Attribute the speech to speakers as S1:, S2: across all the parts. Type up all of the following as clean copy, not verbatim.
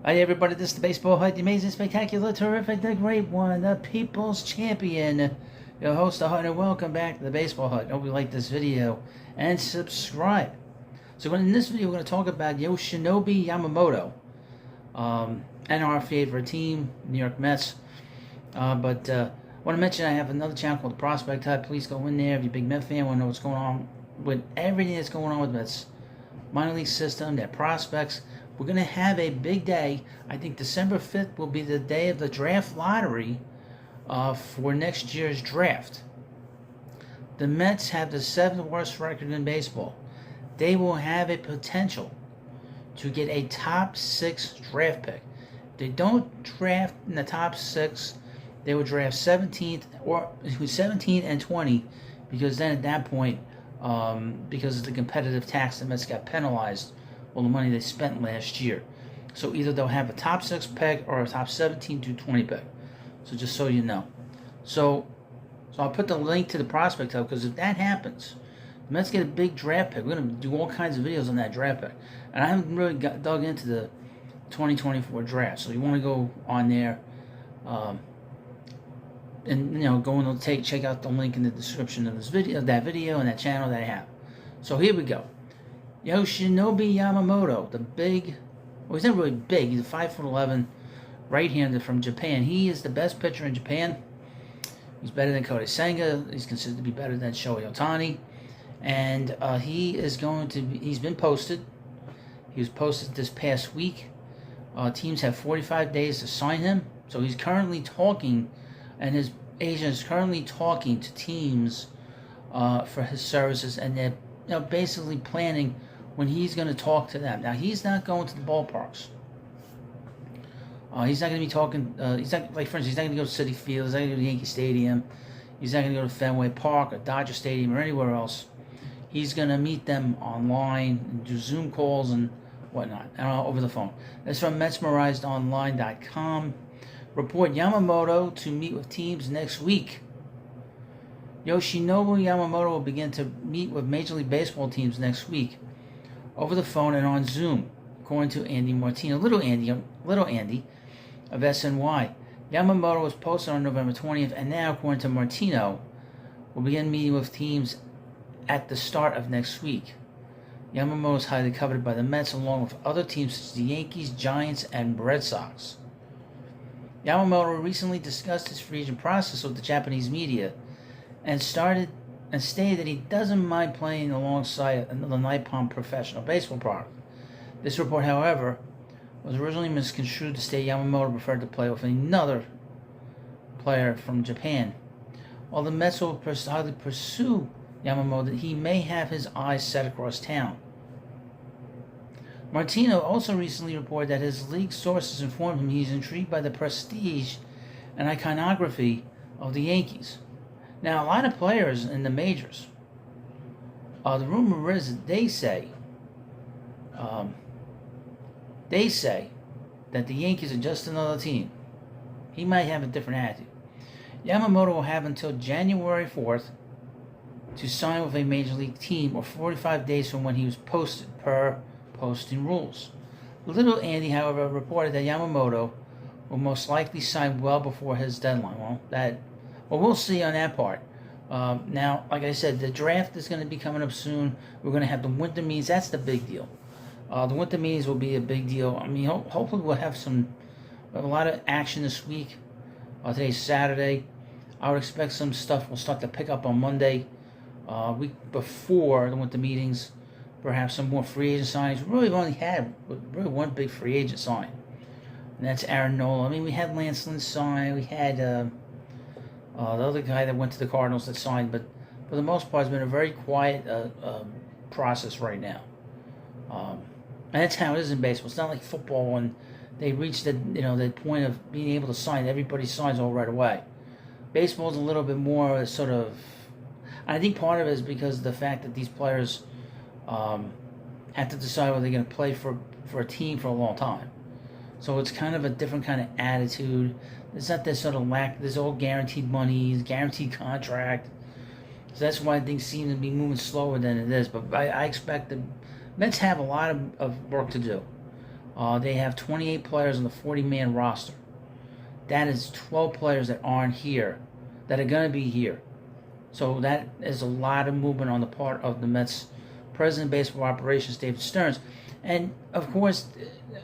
S1: Hi everybody, this is the Baseball Hut, the amazing, spectacular, terrific, the great one, the people's champion, your host, the Hut, and welcome back to the Baseball Hut. I hope you like this video and subscribe. So in this video, we're going to talk about Yoshinobu Yamamoto and our favorite team, New York Mets. But I want to mention I have another channel called The Prospect Hut. Please go in there if you're a big Met fan, want to know what's going on with everything that's going on with Mets minor league system, their prospects. We're going to have a big day. I think December 5th will be the day of the draft lottery for next year's draft. The Mets have the 7th worst record in baseball. They will have a potential to get a top 6 draft pick. If they don't draft in the top 6, they will draft 17th or 17 and 20, because then at that point, because of the competitive tax, the Mets got penalized all the money they spent last year. So either they'll have a top 6 pick or a top 17 to 20 pick. So just so you know. So I'll put the link to the prospect hub, because if that happens, the Mets get a big draft pick. We're going to do all kinds of videos on that draft pick. And I haven't really dug into the 2024 draft. So you want to go on there and go and check out the link in the description of this video, that video, and that channel that I have. So here we go. Yoshinobu Yamamoto, the big, well, he's not really big, he's a 5'11" right-hander from Japan. He is the best pitcher in Japan. He's better than Kodai Senga. He's considered to be better than Shohei Ohtani. And he's been posted. He was posted this past week. Teams have 45 days to sign him. So he's currently talking, and his agent is currently talking to teams for his services, and they're basically planning when he's going to talk to them. Now, he's not going to the ballparks. He's not going to be talking. He's not, like, for instance, he's not going to go to Citi Field. He's not going to go to Yankee Stadium. He's not going to go to Fenway Park or Dodger Stadium or anywhere else. He's going to meet them online and do Zoom calls and whatnot, and over the phone. That's from MetsMerizedOnline.com. Report Yamamoto to meet with teams next week. Yoshinobu Yamamoto will begin to meet with Major League Baseball teams next week over the phone and on Zoom, according to Andy Martino, Little Andy of SNY. Yamamoto was posted on November 20th, and now, according to Martino, will begin meeting with teams at the start of next week. Yamamoto is highly coveted by the Mets, along with other teams such as the Yankees, Giants, and Red Sox. Yamamoto recently discussed his free agent process with the Japanese media and stated that he doesn't mind playing alongside another Nippon professional baseball product. This report, however, was originally misconstrued to state Yamamoto preferred to play with another player from Japan. While the Mets will highly pursue Yamamoto, he may have his eyes set across town. Martino also recently reported that his league sources informed him he's intrigued by the prestige and iconography of the Yankees. Now, a lot of players in the majors, the rumor is that they say that the Yankees are just another team. He might have a different attitude. Yamamoto will have until January 4th to sign with a major league team, or 45 days from when he was posted, per posting rules. Little Andy, however, reported that Yamamoto will most likely sign well before his deadline. Well, we'll see on that part. Now, like I said, the draft is going to be coming up soon. We're going to have the winter meetings. That's the big deal. The winter meetings will be a big deal. I mean, hopefully we'll have a lot of action this week. Today's Saturday. I would expect some stuff will start to pick up on Monday, week before the winter meetings. Perhaps some more free agent signings. We really only had one big free agent sign, and that's Aaron Nola. I mean, we had Lance Lynn sign. We had the other guy that went to the Cardinals that signed, but for the most part, it's been a very quiet process right now. And that's how it is in baseball. It's not like football when they reach the point of being able to sign. Everybody signs all right away. Baseball is a little bit more sort of. I think part of it is because of the fact that these players have to decide whether they're going to play for a team for a long time. So it's kind of a different kind of attitude. It's not this sort of there's all guaranteed money, guaranteed contract. So that's why things seem to be moving slower than it is. But I expect the Mets have a lot of work to do. They have 28 players on the 40-man roster. That is 12 players that aren't here, that are going to be here. So that is a lot of movement on the part of the Mets president of baseball operations, David Stearns. And, of course,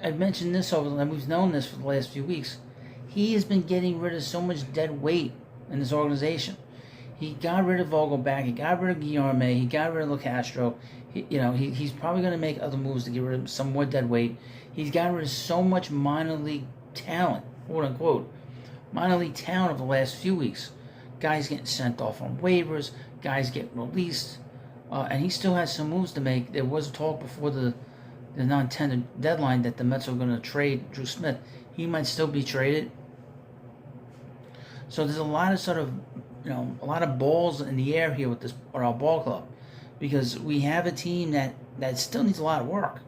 S1: I've mentioned this and we've known this for the last few weeks. He has been getting rid of so much dead weight in this organization. He got rid of Vogelback. He got rid of Guillorme. He got rid of LeCastro. He's probably going to make other moves to get rid of some more dead weight. He's got rid of so much minor league talent, quote unquote, minor league talent over the last few weeks. Guys getting sent off on waivers. Guys getting released. And he still has some moves to make. There was talk before the non-tender deadline that the Mets are going to trade Drew Smith. He might still be traded. So there's a lot of a lot of balls in the air here with our ball club, because we have a team that still needs a lot of work.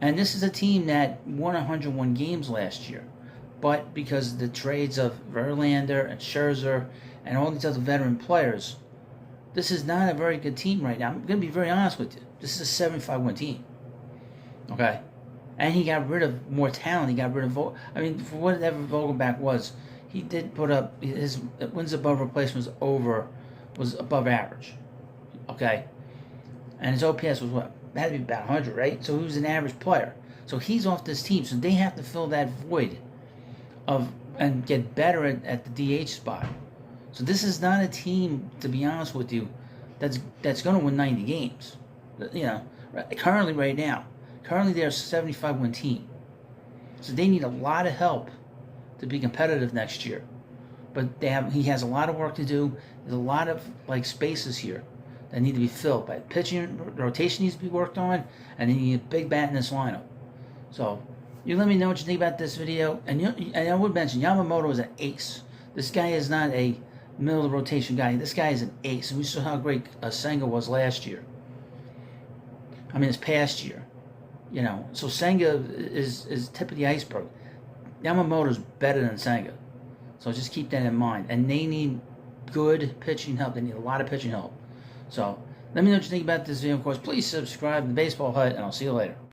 S1: And this is a team that won 101 games last year, but because of the trades of Verlander and Scherzer and all these other veteran players, this is not a very good team right now. I'm going to be very honest with you. This is a 75-win team. Okay? And he got rid of more talent. He got rid of for whatever Vogelback was, he did put up his wins above replacement was above average. Okay? And his OPS was what? Had to be about 100, right? So he was an average player. So he's off this team. So they have to fill that void and get better at the DH spot. So this is not a team, to be honest with you, that's going to win 90 games. Currently right now. Currently they're a 75-win team. So they need a lot of help to be competitive next year. But he has a lot of work to do. There's a lot of spaces here that need to be filled. But pitching rotation needs to be worked on, and they need a big bat in this lineup. So you let me know what you think about this video. And I would mention Yamamoto is an ace. This guy is not a middle of the rotation guy. This guy is an ace, and we saw how great Senga was last year. This past year. So Senga is tip of the iceberg. Yamamoto is better than Senga. So just keep that in mind. And they need good pitching help. They need a lot of pitching help. So let me know what you think about this video. Of course, please subscribe to the Baseball Hut, and I'll see you later.